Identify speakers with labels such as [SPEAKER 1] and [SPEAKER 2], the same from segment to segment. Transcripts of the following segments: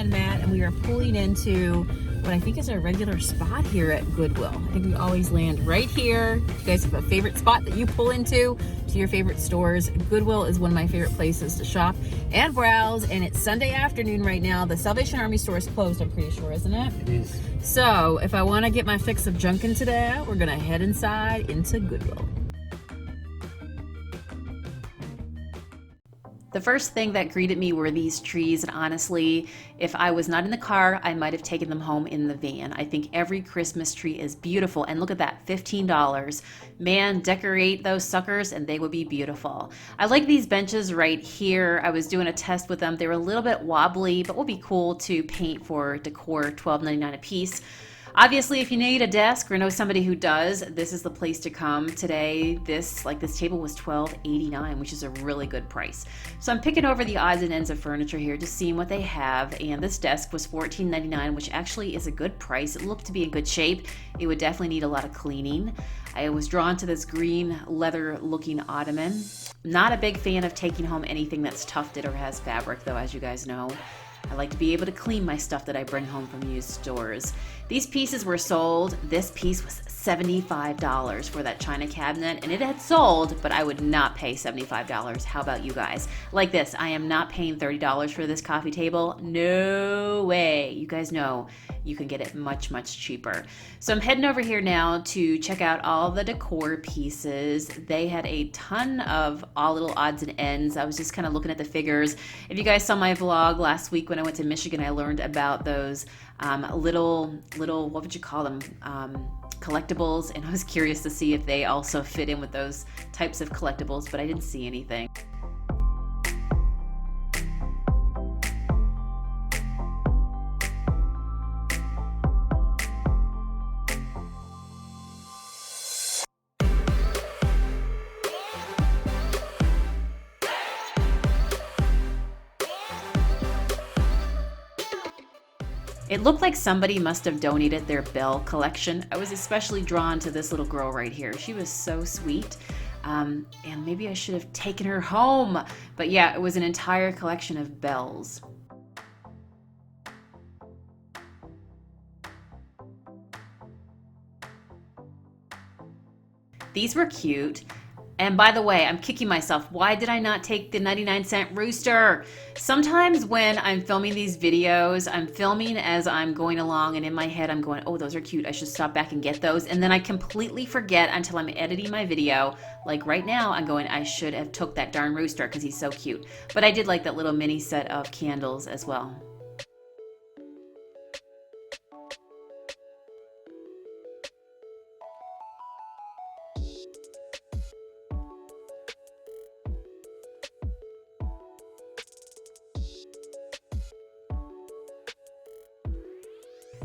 [SPEAKER 1] and Matt, and we are pulling into what I think is our regular spot here at Goodwill. I think we always land right here. If you guys have a favorite spot that you pull into to your favorite stores, Goodwill is one of my favorite places to shop and browse. And it's Sunday afternoon right now. The Salvation Army store is closed, I'm pretty sure, isn't it?
[SPEAKER 2] It is.
[SPEAKER 1] So if I want to get my fix of junking today, we're gonna head inside into Goodwill. The first thing that greeted me were these trees, and honestly, if I was not in the car, I might have taken them home in the van. I think every Christmas tree is beautiful, and look at that, $15. Man, decorate those suckers and they would be beautiful. I like these benches right here. I was doing a test with them. They were a little bit wobbly, but would be cool to paint for decor, $12.99 a piece. Obviously, if you need a desk or know somebody who does, this is the place to come today. This table was $12.89, which is a really good price. So I'm picking over the odds and ends of furniture here, just seeing what they have. And this desk was $14.99, which actually is a good price. It looked to be in good shape. It would definitely need a lot of cleaning. I was drawn to this green leather looking ottoman. Not a big fan of taking home anything that's tufted or has fabric though, as you guys know. I like to be able to clean my stuff that I bring home from used stores. These pieces were sold. This piece was $75 for that china cabinet, and it had sold, but I would not pay $75. How about you guys? Like this, I am not paying $30 for this coffee table. No way. You guys know you can get it much, much cheaper. So I'm heading over here now to check out all the decor pieces. They had a ton of all little odds and ends. I was just kind of looking at the figures. If you guys saw my vlog last week when I went to Michigan, I learned about those little, what would you call them? Collectibles, and I was curious to see if they also fit in with those types of collectibles, but I didn't see anything. It looked like somebody must have donated their bell collection. I was especially drawn to this little girl right here. She was so sweet. And maybe I should have taken her home. But yeah, it was an entire collection of bells. These were cute. And by the way, I'm kicking myself. Why did I not take the 99-cent rooster? Sometimes when I'm filming these videos, I'm filming as I'm going along, and in my head I'm going, oh, those are cute. I should stop back and get those. And then I completely forget until I'm editing my video. Like right now, I'm going, I should have took that darn rooster because he's so cute. But I did like that little mini set of candles as well.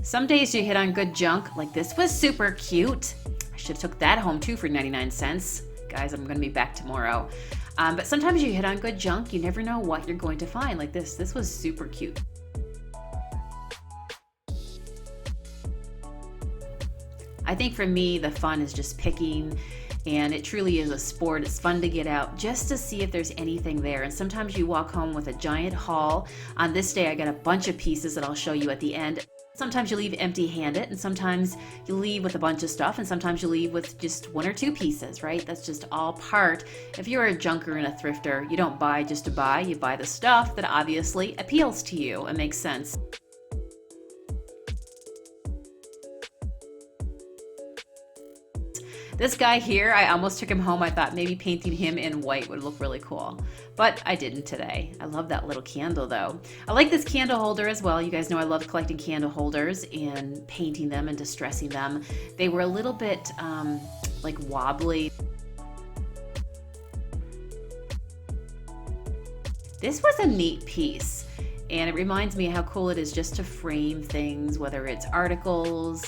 [SPEAKER 1] Some days you hit on good junk, like this was super cute. I should have took that home too for 99 cents. Guys, I'm gonna be back tomorrow. But sometimes you hit on good junk, you never know what you're going to find. Like this was super cute. I think for me, the fun is just picking, and it truly is a sport. It's fun to get out just to see if there's anything there. And sometimes you walk home with a giant haul. On this day, I got a bunch of pieces that I'll show you at the end. Sometimes you leave empty-handed, and sometimes you leave with a bunch of stuff, and sometimes you leave with just one or two pieces, right? That's just all part. If you're a junker and a thrifter, you don't buy just to buy. You buy the stuff that obviously appeals to you and makes sense. This guy here, I almost took him home. I thought maybe painting him in white would look really cool, but I didn't today. I love that little candle though. I like this candle holder as well. You guys know I love collecting candle holders and painting them and distressing them. They were a little bit like wobbly. This was a neat piece, and it reminds me how cool it is just to frame things, whether it's articles,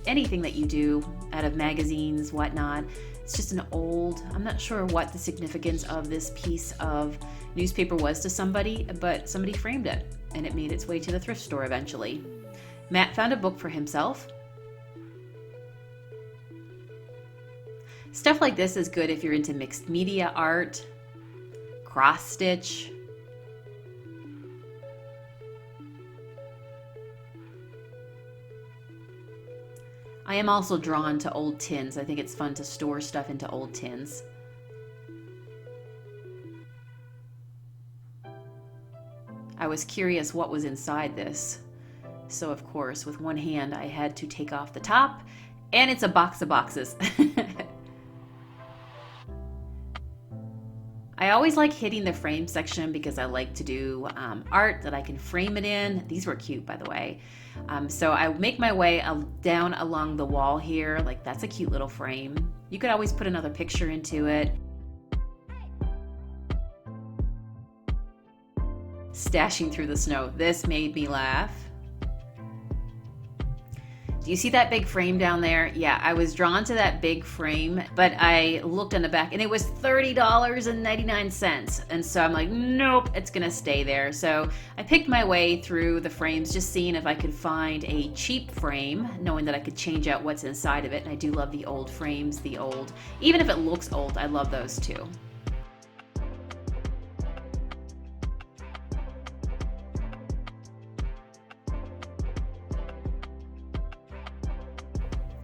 [SPEAKER 1] anything that you do out of magazines, whatnot. It's just an old, I'm not sure what the significance of this piece of newspaper was to somebody, but somebody framed it and it made its way to the thrift store eventually. Matt found a book for himself. Stuff like this is good if you're into mixed media art, cross stitch. I am also drawn to old tins. I think it's fun to store stuff into old tins. I was curious what was inside this. So of course, with one hand, I had to take off the top, and it's a box of boxes. I always like hitting the frame section because I like to do art that I can frame it in. These were cute, by the way. So I make my way down along the wall here. Like, that's a cute little frame. You could always put another picture into it. Stashing through the snow. This made me laugh. Do you see that big frame down there? Yeah, I was drawn to that big frame, but I looked on the back and it was $30.99. And so I'm like, nope, it's gonna stay there. So I picked my way through the frames, just seeing if I could find a cheap frame, knowing that I could change out what's inside of it. And I do love the old frames, even if it looks old, I love those too.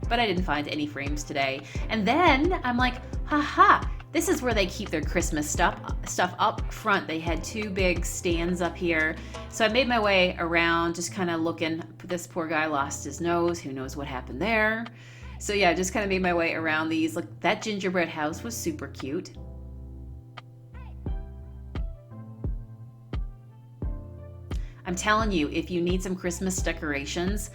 [SPEAKER 1] But I didn't find any frames today. And then I'm like, haha, this is where they keep their Christmas stuff up front. They had two big stands up here. So I made my way around, just kind of looking. This poor guy lost his nose. Who knows what happened there? So yeah, just kind of made my way around these. Look, that gingerbread house was super cute. I'm telling you, if you need some Christmas decorations,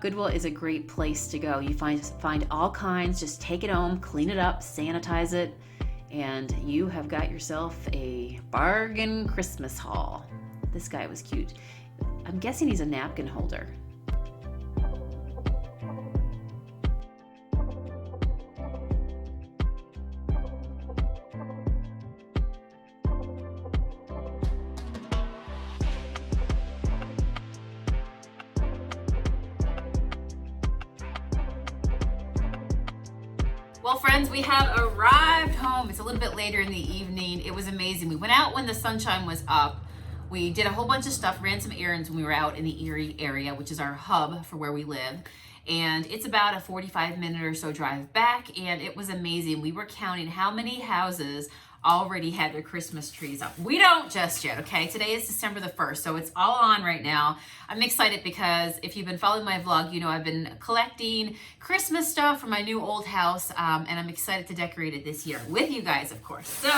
[SPEAKER 1] Goodwill is a great place to go. You find all kinds, just take it home, clean it up, sanitize it, and you have got yourself a bargain Christmas haul. This guy was cute. I'm guessing he's a napkin holder. Well, friends, we have arrived home. It's a little bit later in the evening. It was amazing. We went out when the sunshine was up. We did a whole bunch of stuff, ran some errands when we were out in the Erie area, which is our hub for where we live. And it's about a 45-minute or so drive back, and it was amazing. We were counting how many houses already had their Christmas trees up. We don't just yet, okay? Today is December the 1st, so it's all on right now. I'm excited because if you've been following my vlog, you know I've been collecting Christmas stuff from my new old house, and I'm excited to decorate it this year with you guys, of course. So,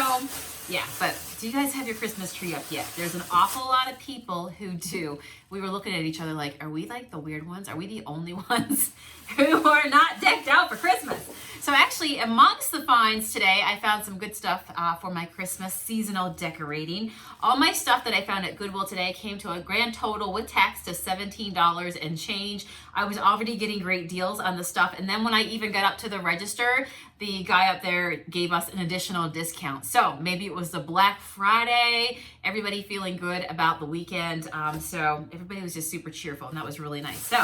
[SPEAKER 1] yeah, but do you guys have your Christmas tree up yet? There's an awful lot of people who do. We were looking at each other like, are we like the weird ones? Are we the only ones who are not decked out for Christmas? So actually, amongst the finds today, I found some good stuff for my Christmas seasonal decorating. All my stuff that I found at Goodwill today came to a grand total with tax to $17 and change. I was already getting great deals on the stuff. And then when I even got up to the register, the guy up there gave us an additional discount. So maybe it was the Black Friday, everybody feeling good about the weekend. So everybody was just super cheerful, and that was really nice. So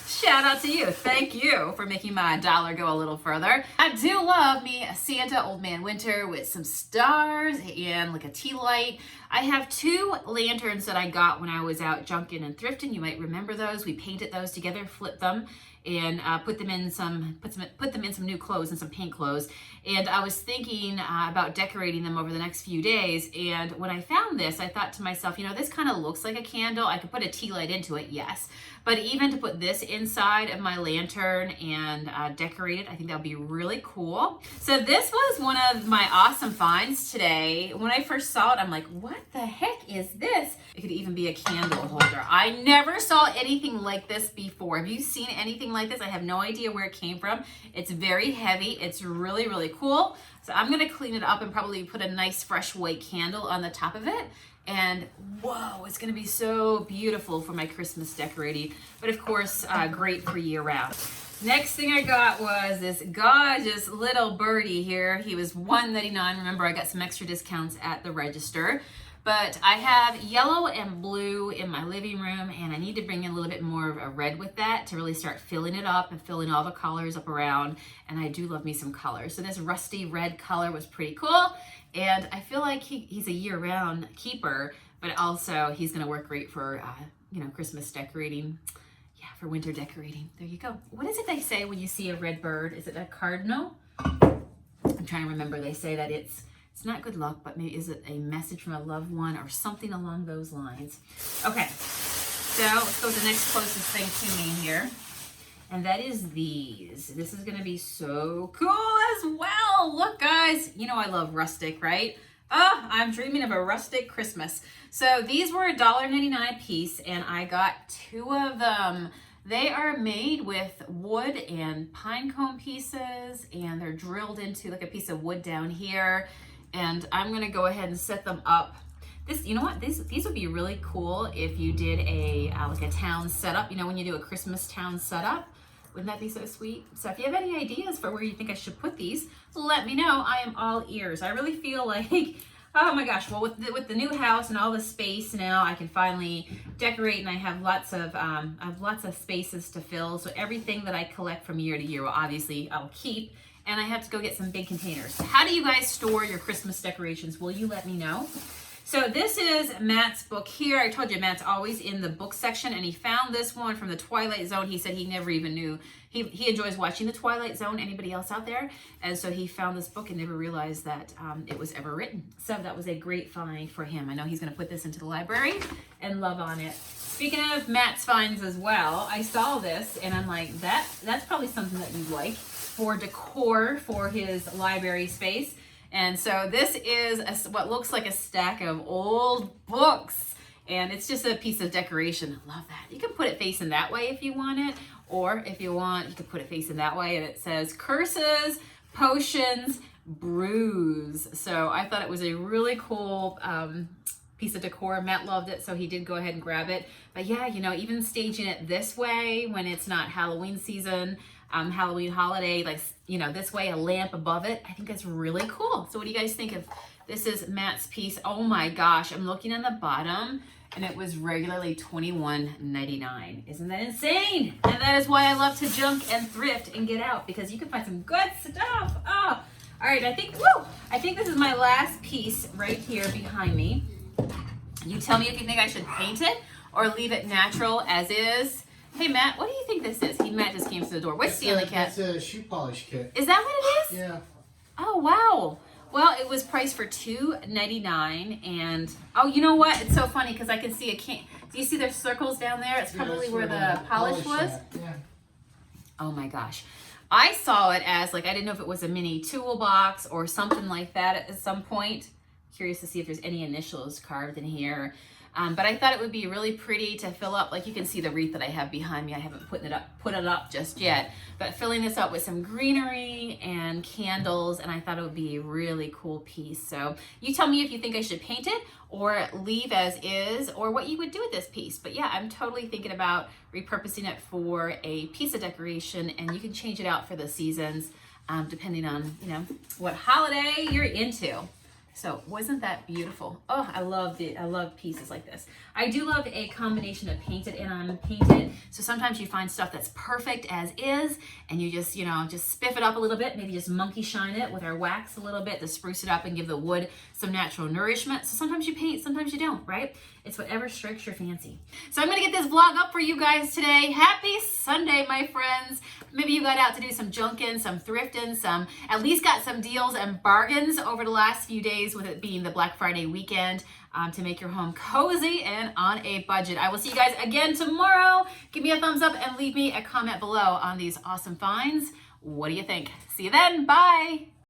[SPEAKER 1] shout out to you. Thank you for making my dollar go a little further. I do love me a Santa Old Man Winter with some stars and like a tea light. I have two lanterns that I got when I was out junking and thrifting. You might remember those. We painted those together, flipped them, and put them in some new clothes and some paint clothes. And I was thinking about decorating them over the next few days. And when I found this, I thought to myself, you know, this kind of looks like a candle. I could put a tea light into it, yes. But even to put this inside of my lantern and decorate it, I think that would be really cool. So this was one of my awesome finds today. When I first saw it, I'm like, what the heck is this? It could even be a candle holder. I never saw anything like this before. Have you seen anything like this? I have no idea where it came from. It's very heavy. It's really, really cool. So I'm gonna clean it up and probably put a nice fresh white candle on the top of it. And whoa, it's gonna be so beautiful for my Christmas decorating, but of course, great for year round. Next thing I got was this gorgeous little birdie here. He was $1.99. Remember, I got some extra discounts at the register. But I have yellow and blue in my living room, and I need to bring in a little bit more of a red with that to really start filling it up and filling all the colors up around. And I do love me some colors. So this rusty red color was pretty cool. And I feel like he's a year-round keeper, but also he's gonna work great for, you know, Christmas decorating yeah, for winter decorating. There you go. What is it they say when you see a red bird? Is it a cardinal? I'm trying to remember. They say that it's not good luck, but maybe is it a message from a loved one or something along those lines? Okay, so let's go with the next closest thing to me here. And that is these. This is gonna be so cool as well. Look, guys, you know I love rustic, right? Oh, I'm dreaming of a rustic Christmas. So these were $1.99 a piece, and I got 2 of them. They are made with wood and pine cone pieces, and they're drilled into like a piece of wood down here. And I'm gonna go ahead and set them up. This, you know what? These would be really cool if you did a like a town setup. You know, when you do a Christmas town setup. Wouldn't that be so sweet? So if you have any ideas for where you think I should put these, let me know. I am all ears. I really feel like, oh my gosh, well with the new house and all the space now, I can finally decorate, and I have lots of spaces to fill. So everything that I collect from year to year, well, obviously I'll keep, and I have to go get some big containers. How do you guys store your Christmas decorations? Will you let me know? So this is Matt's book here. I told you Matt's always in the book section, and he found this one from the Twilight Zone. He said he never even knew. He enjoys watching the Twilight Zone. Anybody else out there? And so he found this book and never realized that it was ever written. So that was a great find for him. I know he's going to put this into the library and love on it. Speaking of Matt's finds as well, I saw this and I'm like, that's probably something that you like for decor for his library space. And so this is what looks like a stack of old books, and it's just a piece of decoration. I love that. You can put it facing that way if you want it, or if you want, you can put it facing that way, and it says curses, potions, brews. So I thought it was a really cool piece of decor. Matt loved it, so he did go ahead and grab it. But yeah, you know, even staging it this way when it's not Halloween season, Halloween holiday, like, you know, this way, a lamp above it, I think that's really cool. So what do you guys think of this? Is Matt's piece. Oh my gosh, I'm looking on the bottom and it was regularly $21.99. Isn't that insane? And that is why I love to junk and thrift and get out, because you can find some good stuff. Oh, all right, I think this is my last piece right here behind me. You tell me if you think I should paint it or leave it natural as is. Hey Matt, what do you think this is? Matt just came to the door. What's Stanley Cat?
[SPEAKER 2] It's a shoe polish kit.
[SPEAKER 1] Is that what it is?
[SPEAKER 2] Yeah.
[SPEAKER 1] Oh wow. Well, it was priced for $2.99, and oh, you know what? It's so funny because I can see a can. Do you see there's circles down there? It's probably where the polish was.
[SPEAKER 2] Yeah.
[SPEAKER 1] Oh my gosh. I saw it as like, I didn't know if it was a mini toolbox or something like that at some point. Curious to see if there's any initials carved in here. But I thought it would be really pretty to fill up, like you can see the wreath that I have behind me. I haven't put it up just yet, but filling this up with some greenery and candles, and I thought it would be a really cool piece. So you tell me if you think I should paint it or leave as is, or what you would do with this piece. But yeah, I'm totally thinking about repurposing it for a piece of decoration, and you can change it out for the seasons, depending on, you know, what holiday you're into. So wasn't that beautiful? Oh, I loved it. I love pieces like this. I do love a combination of painted and unpainted. So sometimes you find stuff that's perfect as is, and you just, you know, just spiff it up a little bit, maybe just monkey shine it with our wax a little bit to spruce it up and give the wood some natural nourishment. So sometimes you paint, sometimes you don't, right? It's whatever strikes your fancy. So I'm gonna get this vlog up for you guys today. Happy Sunday, my friends. Maybe you got out to do some junking, some thrifting, at least got some deals and bargains over the last few days, with it being the Black Friday weekend, to make your home cozy and on a budget. I will see you guys again tomorrow. Give me a thumbs up and leave me a comment below on these awesome finds. What do you think? See you then. Bye.